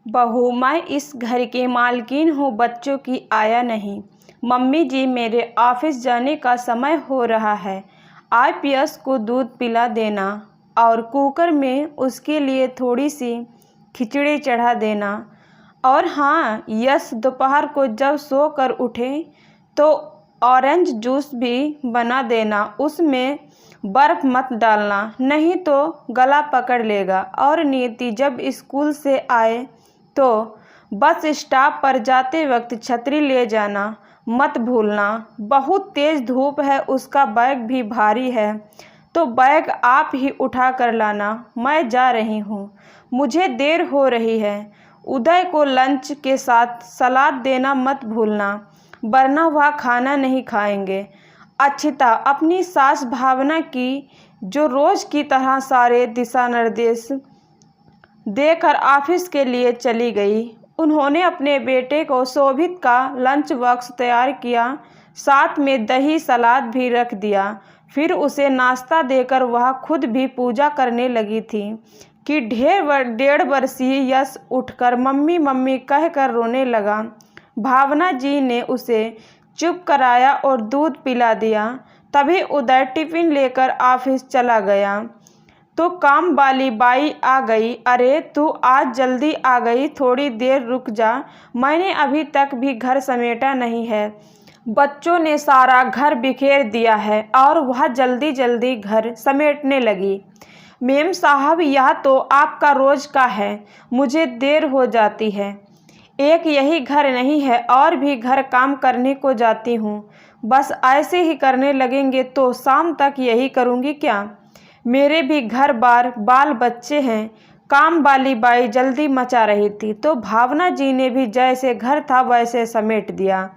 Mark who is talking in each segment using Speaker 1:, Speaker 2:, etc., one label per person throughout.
Speaker 1: बहू, मैं इस घर की मालकिन हूँ, बच्चों की आया नहीं। मम्मी जी, मेरे ऑफिस जाने का समय हो रहा है। आप यश को दूध पिला देना और कुकर में उसके लिए थोड़ी सी खिचड़ी चढ़ा देना। और हाँ, यश दोपहर को जब सो कर उठे तो ऑरेंज जूस भी बना देना। उसमें बर्फ़ मत डालना, नहीं तो गला पकड़ लेगा। और नीति, जब स्कूल से आए तो बस स्टॉप पर जाते वक्त छतरी ले जाना मत भूलना। बहुत तेज़ धूप है, उसका बैग भी भारी है, तो बैग आप ही उठा कर लाना। मैं जा रही हूँ, मुझे देर हो रही है। उदय को लंच के साथ सलाद देना मत भूलना, वरना वह खाना नहीं खाएंगे। अक्षिता अपनी सास भावना की, जो रोज़ की तरह सारे दिशा निर्देश देकर ऑफिस के लिए चली गई। उन्होंने अपने बेटे को शोभित का लंच बॉक्स तैयार किया, साथ में दही सलाद भी रख दिया। फिर उसे नाश्ता देकर वह खुद भी पूजा करने लगी थी कि 1.5 वर्षीय यश उठकर मम्मी मम्मी कहकर रोने लगा। भावना जी ने उसे चुप कराया और दूध पिला दिया। तभी उदय टिफिन लेकर ऑफिस चला गया तो काम वाली बाई आ गई। अरे, तू आज जल्दी आ गई, थोड़ी देर रुक जा, मैंने अभी तक भी घर समेटा नहीं है। बच्चों ने सारा घर बिखेर दिया है। और वह जल्दी जल्दी घर समेटने लगी। मेम साहब, यह तो आपका रोज़ का है, मुझे देर हो जाती है। एक यही घर नहीं है, और भी घर काम करने को जाती हूँ। बस ऐसे ही करने लगेंगे तो शाम तक यही करूँगी क्या? मेरे भी घर बार बाल बच्चे हैं। काम वाली बाई जल्दी मचा रही थी तो भावना जी ने भी जैसे घर था वैसे समेट दिया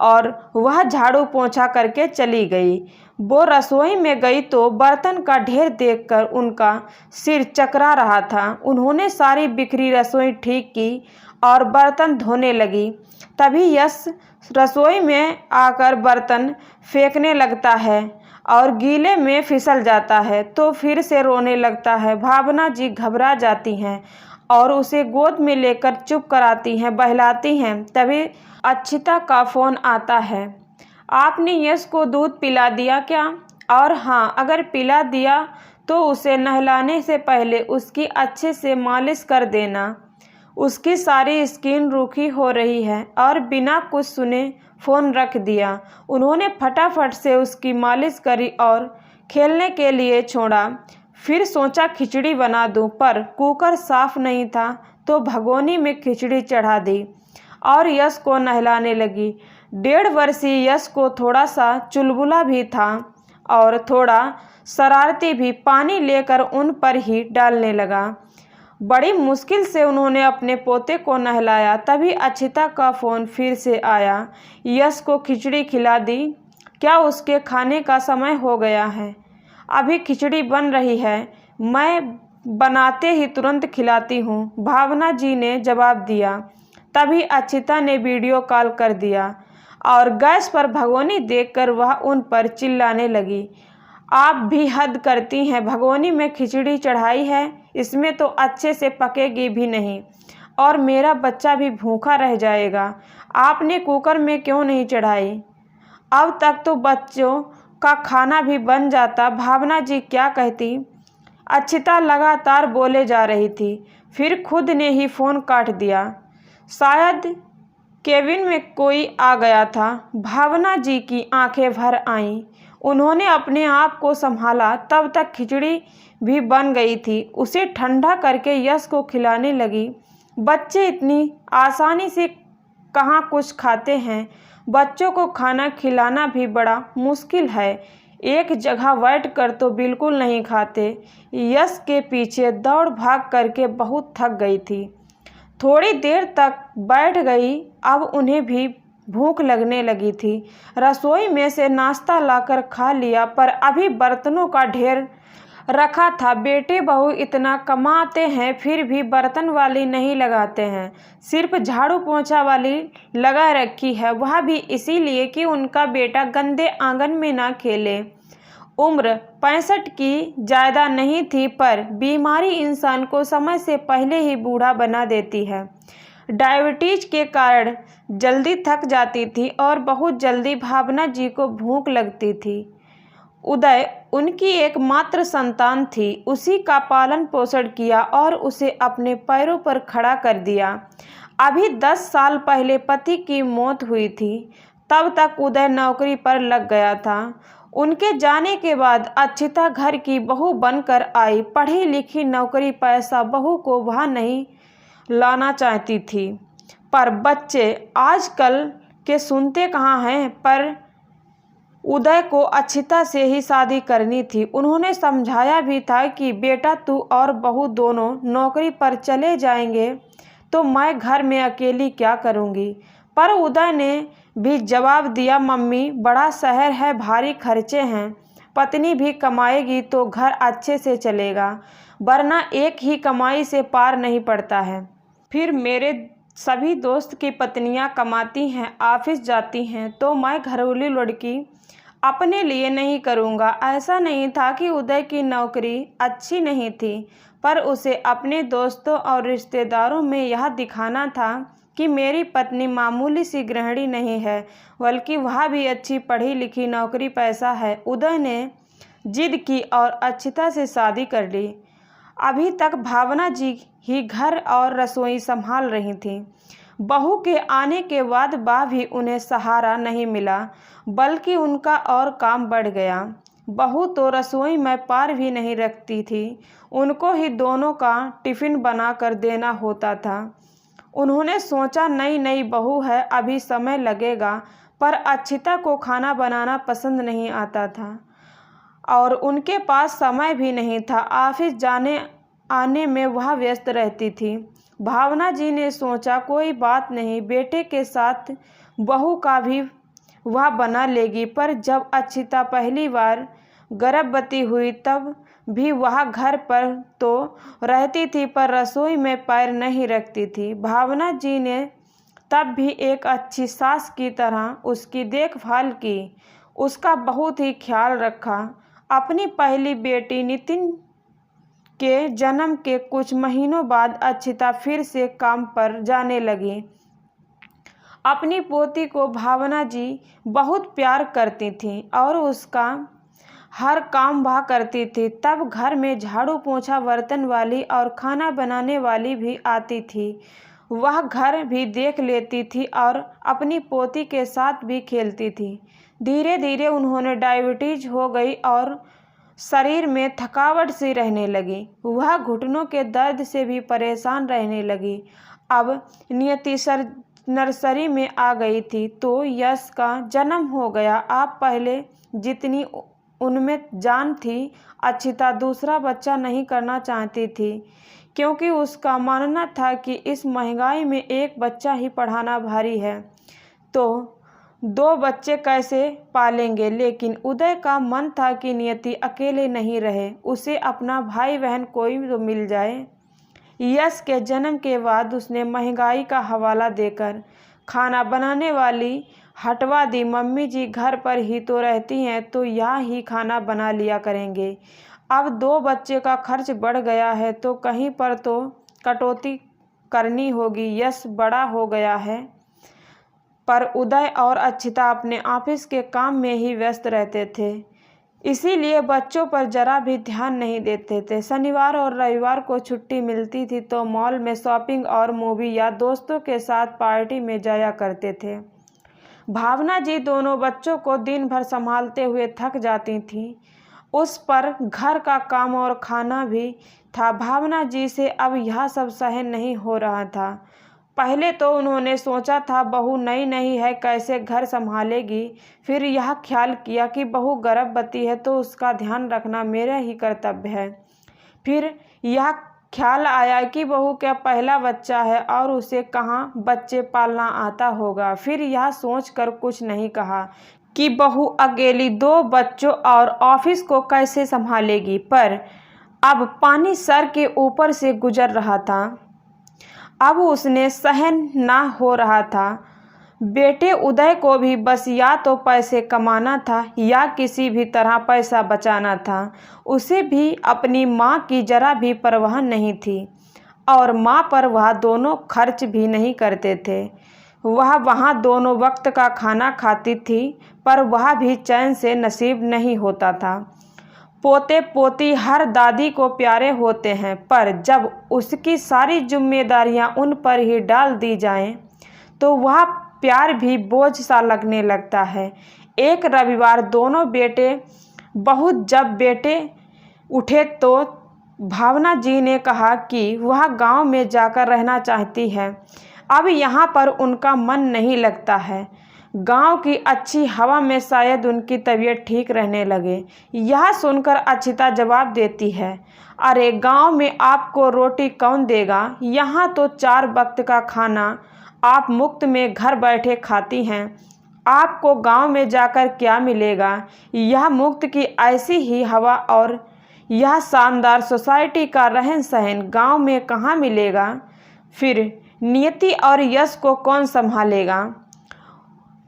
Speaker 1: और वह झाड़ू पोंछा करके चली गई। वो रसोई में गई तो बर्तन का ढेर देखकर उनका सिर चकरा रहा था। उन्होंने सारी बिखरी रसोई ठीक की और बर्तन धोने लगी। तभी यश रसोई में आकर बर्तन फेंकने लगता है और गीले में फिसल जाता है तो फिर से रोने लगता है। भावना जी घबरा जाती हैं और उसे गोद में लेकर चुप कराती हैं, बहलाती हैं। तभी अक्षिता का फ़ोन आता है। आपने यश को दूध पिला दिया क्या? और हाँ, अगर पिला दिया तो उसे नहलाने से पहले उसकी अच्छे से मालिश कर देना। उसकी सारी स्किन रूखी हो रही है। और बिना कुछ सुने फ़ोन रख दिया। उन्होंने फटाफट से उसकी मालिश करी और खेलने के लिए छोड़ा। फिर सोचा खिचड़ी बना दूं, पर कुकर साफ नहीं था तो भगोनी में खिचड़ी चढ़ा दी और यश को नहलाने लगी। 1.5 वर्षीय यश को थोड़ा सा चुलबुला भी था और थोड़ा शरारती भी। पानी लेकर उन पर ही डालने लगा। बड़ी मुश्किल से उन्होंने अपने पोते को नहलाया। तभी अक्षिता का फ़ोन फिर से आया। यश को खिचड़ी खिला दी क्या? उसके खाने का समय हो गया है। अभी खिचड़ी बन रही है, मैं बनाते ही तुरंत खिलाती हूँ, भावना जी ने जवाब दिया। तभी अक्षिता ने वीडियो कॉल कर दिया और गैस पर भगोनी देखकर वह उन पर चिल्लाने लगी। आप भी हद करती हैं, भगोनी में खिचड़ी चढ़ाई है, इसमें तो अच्छे से पकेगी भी नहीं और मेरा बच्चा भी भूखा रह जाएगा। आपने कुकर में क्यों नहीं चढ़ाई? अब तक तो बच्चों का खाना भी बन जाता। भावना जी क्या कहती? अक्षिता लगातार बोले जा रही थी, फिर खुद ने ही फ़ोन काट दिया। शायद केबिन में कोई आ गया था। भावना जी की आंखें भर आईं। उन्होंने अपने आप को संभाला। तब तक खिचड़ी भी बन गई थी। उसे ठंडा करके यश को खिलाने लगी। बच्चे इतनी आसानी से कहाँ कुछ खाते हैं। बच्चों को खाना खिलाना भी बड़ा मुश्किल है। एक जगह बैठ कर तो बिल्कुल नहीं खाते। यश के पीछे दौड़ भाग करके बहुत थक गई थी। थोड़ी देर तक बैठ गई। अब उन्हें भी भूख लगने लगी थी। रसोई में से नाश्ता लाकर खा लिया, पर अभी बर्तनों का ढेर रखा था। बेटे बहू इतना कमाते हैं फिर भी बर्तन वाली नहीं लगाते हैं, सिर्फ झाड़ू पोंछा वाली लगा रखी है, वह भी इसीलिए कि उनका बेटा गंदे आंगन में ना खेले। उम्र 65 की ज़्यादा नहीं थी, पर बीमारी इंसान को समय से पहले ही बूढ़ा बना देती है। डायबिटीज के कारण जल्दी थक जाती थी और बहुत जल्दी भावना जी को भूख लगती थी। उदय उनकी एकमात्र संतान थी। उसी का पालन पोषण किया और उसे अपने पैरों पर खड़ा कर दिया। अभी 10 साल पहले पति की मौत हुई थी। तब तक उदय नौकरी पर लग गया था। उनके जाने के बाद अक्षिता घर की बहू बनकर आई। पढ़ी लिखी नौकरी पैसा बहू को वह नहीं लाना चाहती थी, पर बच्चे आजकल के सुनते कहाँ हैं। पर उदय को अक्षिता से ही शादी करनी थी। उन्होंने समझाया भी था कि बेटा तू और बहू दोनों नौकरी पर चले जाएंगे तो मैं घर में अकेली क्या करूँगी। पर उदय ने भी जवाब दिया, मम्मी बड़ा शहर है, भारी खर्चे हैं, पत्नी भी कमाएगी तो घर अच्छे से चलेगा, वरना एक ही कमाई से पार नहीं पड़ता है। फिर मेरे सभी दोस्त की पत्नियां कमाती हैं, ऑफिस जाती हैं, तो मैं घरेलू लड़की अपने लिए नहीं करूँगा। ऐसा नहीं था कि उदय की नौकरी अच्छी नहीं थी, पर उसे अपने दोस्तों और रिश्तेदारों में यह दिखाना था कि मेरी पत्नी मामूली सी गृहिणी नहीं है, बल्कि वह भी अच्छी पढ़ी लिखी नौकरी पैसा है। उदय ने जिद की और अक्षिता से शादी कर ली। अभी तक भावना जी ही घर और रसोई संभाल रही थीं। बहू के आने के बाद भी उन्हें सहारा नहीं मिला, बल्कि उनका और काम बढ़ गया। बहू तो रसोई में पैर भी नहीं रखती थी, उनको ही दोनों का टिफ़िन बना कर देना होता था। उन्होंने सोचा नई नई बहू है, अभी समय लगेगा, पर अक्षिता को खाना बनाना पसंद नहीं आता था और उनके पास समय भी नहीं था। ऑफिस जाने आने में वह व्यस्त रहती थी। भावना जी ने सोचा कोई बात नहीं, बेटे के साथ बहू का भी वह बना लेगी। पर जब अक्षिता पहली बार गर्भवती हुई तब भी वह घर पर तो रहती थी, पर रसोई में पैर नहीं रखती थी। भावना जी ने तब भी एक अच्छी सास की तरह उसकी देखभाल की, उसका बहुत ही ख्याल रखा। अपनी पहली बेटी नितिन के जन्म के कुछ महीनों बाद अक्षिता फिर से काम पर जाने लगी। अपनी पोती को भावना जी बहुत प्यार करती थीं और उसका हर काम वह करती थी। तब घर में झाड़ू पोंछा बर्तन वाली और खाना बनाने वाली भी आती थी। वह घर भी देख लेती थी और अपनी पोती के साथ भी खेलती थी। धीरे धीरे उन्होंने डायबिटीज हो गई और शरीर में थकावट सी रहने लगी। वह घुटनों के दर्द से भी परेशान रहने लगी। अब नियति नर्सरी में आ गई थी तो यश का जन्म हो गया। आप पहले जितनी उनमें जान थी, अक्षिता दूसरा बच्चा नहीं करना चाहती थी, क्योंकि उसका मानना था कि इस महंगाई में एक बच्चा ही पढ़ाना भारी है, तो 2 बच्चे कैसे पालेंगे। लेकिन उदय का मन था कि नियति अकेले नहीं रहे, उसे अपना भाई बहन कोई तो मिल जाए। यश के जन्म के बाद उसने महंगाई का हवाला देकर खाना बनाने वाली हटवा दी। मम्मी जी घर पर ही तो रहती हैं, तो यहाँ ही खाना बना लिया करेंगे। अब 2 बच्चे का खर्च बढ़ गया है तो कहीं पर तो कटौती करनी होगी। यश बड़ा हो गया है, पर उदय और अक्षिता अपने ऑफिस के काम में ही व्यस्त रहते थे, इसीलिए बच्चों पर जरा भी ध्यान नहीं देते थे। शनिवार और रविवार को छुट्टी मिलती थी तो मॉल में शॉपिंग और मूवी या दोस्तों के साथ पार्टी में जाया करते थे। भावना जी दोनों बच्चों को दिन भर संभालते हुए थक जाती थीं। उस पर घर का काम और खाना भी था। भावना जी से अब यह सब सहन नहीं हो रहा था। पहले तो उन्होंने सोचा था बहू नई नहीं है, कैसे घर संभालेगी। फिर यह ख्याल किया कि बहू गर्भवती है तो उसका ध्यान रखना मेरा ही कर्तव्य है। फिर यह ख्याल आया कि बहू का पहला बच्चा है और उसे कहाँ बच्चे पालना आता होगा। फिर यह सोचकर कुछ नहीं कहा कि बहू अकेली 2 बच्चों और ऑफिस को कैसे संभालेगी। पर अब पानी सर के ऊपर से गुजर रहा था, अब उसने सहन ना हो रहा था। बेटे उदय को भी बस या तो पैसे कमाना था या किसी भी तरह पैसा बचाना था। उसे भी अपनी माँ की जरा भी परवाह नहीं थी और माँ पर वह दोनों खर्च भी नहीं करते थे। वह वहाँ दोनों वक्त का खाना खाती थी, पर वह भी चैन से नसीब नहीं होता था। पोते पोती हर दादी को प्यारे होते हैं, पर जब उसकी सारी जिम्मेदारियां उन पर ही डाल दी जाएं, तो वह प्यार भी बोझ सा लगने लगता है। एक रविवार दोनों बेटे बहुत जब बेटे उठे तो भावना जी ने कहा कि वह गांव में जाकर रहना चाहती है। अब यहाँ पर उनका मन नहीं लगता है। गांव की अच्छी हवा में शायद उनकी तबीयत ठीक रहने लगे। यह सुनकर अक्षिता जवाब देती है, अरे गांव में आपको रोटी कौन देगा? यहाँ तो 4 वक्त का खाना आप मुफ्त में घर बैठे खाती हैं। आपको गांव में जाकर क्या मिलेगा? यह मुफ्त की ऐसी ही हवा और यह शानदार सोसाइटी का रहन सहन गाँव में कहाँ मिलेगा? फिर नियति और यश को कौन संभालेगा?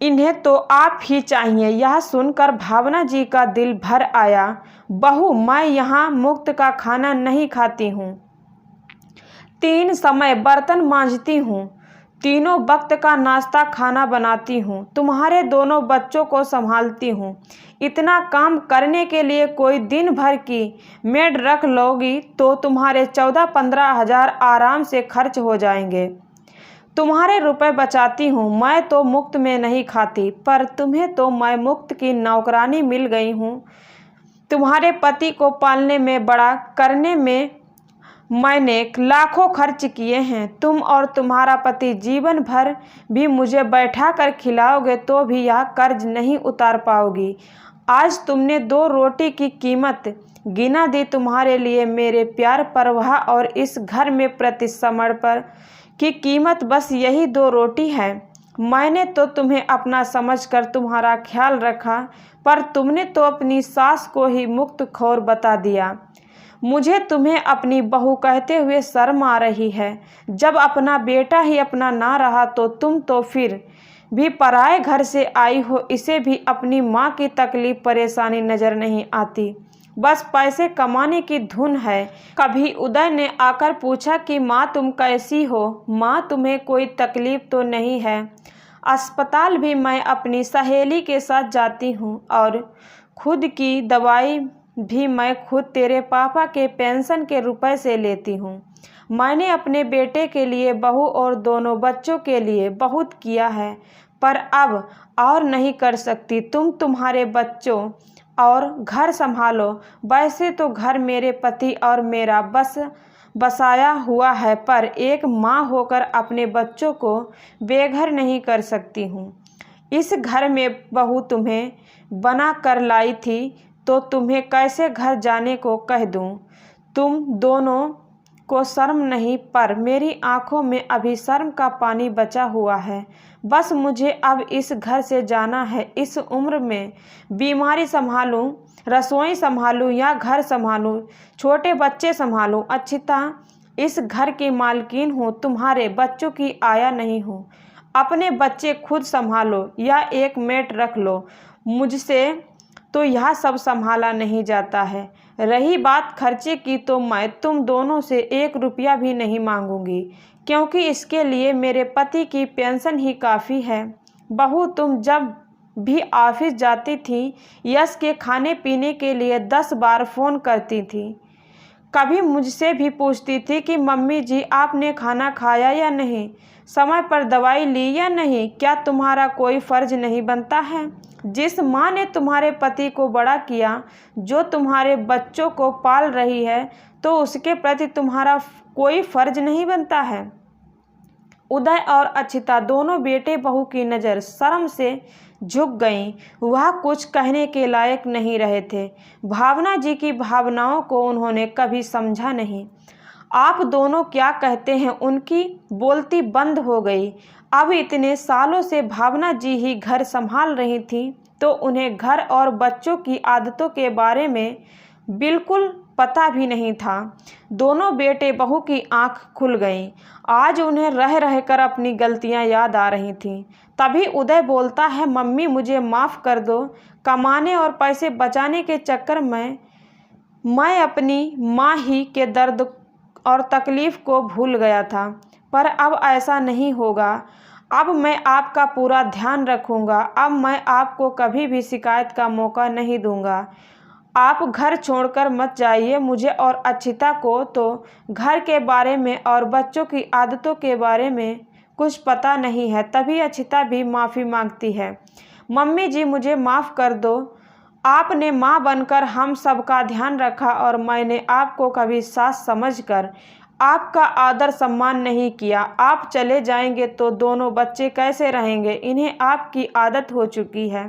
Speaker 1: इन्हें तो आप ही चाहिए। यह सुनकर भावना जी का दिल भर आया। बहू, मैं यहाँ मुफ्त का खाना नहीं खाती हूँ। 3 समय बर्तन मांजती हूँ, तीनों वक्त का नाश्ता खाना बनाती हूँ, तुम्हारे दोनों बच्चों को संभालती हूँ। इतना काम करने के लिए कोई दिन भर की मेड रख लोगी तो तुम्हारे 14-15 हज़ार आराम से खर्च हो जाएंगे। तुम्हारे रुपए बचाती हूँ। मैं तो मुफ्त में नहीं खाती, पर तुम्हें तो मैं मुफ्त की नौकरानी मिल गई हूँ। तुम्हारे पति को पालने में, बड़ा करने में मैंने लाखों खर्च किए हैं। तुम और तुम्हारा पति जीवन भर भी मुझे बैठा कर खिलाओगे तो भी यह कर्ज नहीं उतार पाओगी। आज तुमने 2 रोटी की कीमत गिना दी। तुम्हारे लिए मेरे प्यार, परवाह और इस घर में प्रति समर्पण की कीमत बस यही 2 रोटी है। मैंने तो तुम्हें अपना समझकर तुम्हारा ख्याल रखा, पर तुमने तो अपनी सास को ही मुफ्तखोर बता दिया। मुझे तुम्हें अपनी बहू कहते हुए शर्म आ रही है। जब अपना बेटा ही अपना ना रहा तो तुम तो फिर भी पराए घर से आई हो। इसे भी अपनी माँ की तकलीफ परेशानी नज़र नहीं आती, बस पैसे कमाने की धुन है। कभी उदय ने आकर पूछा कि माँ तुम कैसी हो? माँ तुम्हें कोई तकलीफ तो नहीं है? अस्पताल भी मैं अपनी सहेली के साथ जाती हूँ और खुद की दवाई भी मैं खुद तेरे पापा के पेंशन के रुपए से लेती हूँ। मैंने अपने बेटे के लिए, बहू और दोनों बच्चों के लिए बहुत किया है, पर अब और नहीं कर सकती। तुम्हारे बच्चों और घर संभालो। वैसे तो घर मेरे पति और मेरा बसाया हुआ है, पर एक माँ होकर अपने बच्चों को बेघर नहीं कर सकती हूँ। इस घर में बहू तुम्हें बना कर लाई थी, तो तुम्हें कैसे घर जाने को कह दूँ? तुम दोनों को शर्म नहीं, पर मेरी आंखों में अभी शर्म का पानी बचा हुआ है। बस मुझे अब इस घर से जाना है। इस उम्र में बीमारी संभालूं, रसोई संभालूं या घर संभालूं, छोटे बच्चे संभालूं। अक्षिता, इस घर की मालकिन हूँ, तुम्हारे बच्चों की आया नहीं हूँ। अपने बच्चे खुद संभालो या एक मेड रख लो। मुझसे तो यह सब संभाला नहीं जाता है। रही बात खर्चे की, तो मैं तुम दोनों से 1 रुपया भी नहीं मांगूंगी, क्योंकि इसके लिए मेरे पति की पेंशन ही काफ़ी है। बहू, तुम जब भी ऑफिस जाती थी, यश के खाने पीने के लिए 10 बार फ़ोन करती थी। कभी मुझसे भी पूछती थी कि मम्मी जी आपने खाना खाया या नहीं, समय पर दवाई ली या नहीं। क्या तुम्हारा कोई फ़र्ज नहीं बनता है? जिस माँ ने तुम्हारे पति को बड़ा किया, जो तुम्हारे बच्चों को पाल रही है, तो उसके प्रति तुम्हारा कोई फ़र्ज नहीं बनता है? उदय और अक्षिता दोनों बेटे बहू की नज़र शर्म से झुक गईं। वह कुछ कहने के लायक नहीं रहे थे। भावना जी की भावनाओं को उन्होंने कभी समझा नहीं। आप दोनों क्या कहते हैं? उनकी बोलती बंद हो गई। अब इतने सालों से भावना जी ही घर संभाल रही थी, तो उन्हें घर और बच्चों की आदतों के बारे में बिल्कुल पता भी नहीं था। दोनों बेटे बहू की आंख खुल गई। आज उन्हें रह रहकर अपनी गलतियां याद आ रही थीं। तभी उदय बोलता है, मम्मी मुझे माफ़ कर दो। कमाने और पैसे बचाने के चक्कर में मैं अपनी माँ ही के दर्द और तकलीफ़ को भूल गया था, पर अब ऐसा नहीं होगा। अब मैं आपका पूरा ध्यान रखूँगा। अब मैं आपको कभी भी शिकायत का मौका नहीं दूँगा। आप घर छोड़कर मत जाइए। मुझे और अक्षिता को तो घर के बारे में और बच्चों की आदतों के बारे में कुछ पता नहीं है। तभी अक्षिता भी माफ़ी मांगती है, मम्मी जी मुझे माफ़ कर दो। आपने माँ बनकर हम सबका ध्यान रखा और मैंने आपको कभी सास समझकर आपका आदर सम्मान नहीं किया। आप चले जाएंगे तो दोनों बच्चे कैसे रहेंगे? इन्हें आपकी आदत हो चुकी है।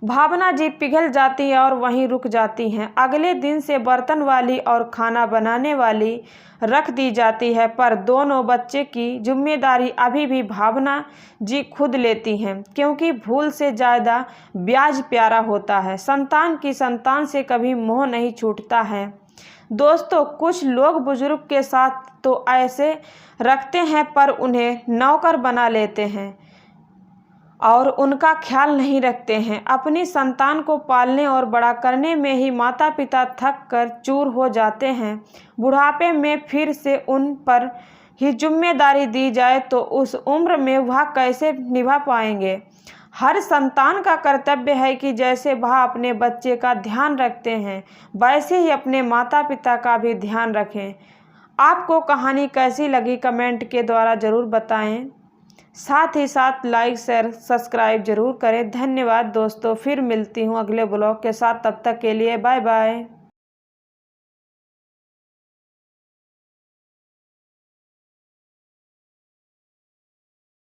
Speaker 1: भावना जी पिघल जाती है और वहीं रुक जाती हैं। अगले दिन से बर्तन वाली और खाना बनाने वाली रख दी जाती है, पर दोनों बच्चे की जिम्मेदारी अभी भी भावना जी खुद लेती हैं, क्योंकि भूल से ज़्यादा ब्याज प्यारा होता है। संतान की संतान से कभी मोह नहीं छूटता है। दोस्तों, कुछ लोग बुजुर्ग के साथ तो ऐसे रखते हैं पर उन्हें नौकर बना लेते हैं और उनका ख्याल नहीं रखते हैं। अपनी संतान को पालने और बड़ा करने में ही माता पिता थक कर चूर हो जाते हैं। बुढ़ापे में फिर से उन पर ही जिम्मेदारी दी जाए तो उस उम्र में वह कैसे निभा पाएंगे? हर संतान का कर्तव्य है कि जैसे वह अपने बच्चे का ध्यान रखते हैं, वैसे ही अपने माता पिता का भी ध्यान रखें। आपको कहानी कैसी लगी कमेंट के द्वारा ज़रूर बताएं। साथ ही साथ लाइक शेयर सब्सक्राइब जरूर करें। धन्यवाद दोस्तों, फिर मिलती हूँ अगले ब्लॉग के साथ। तब तक के लिए बाय बाय।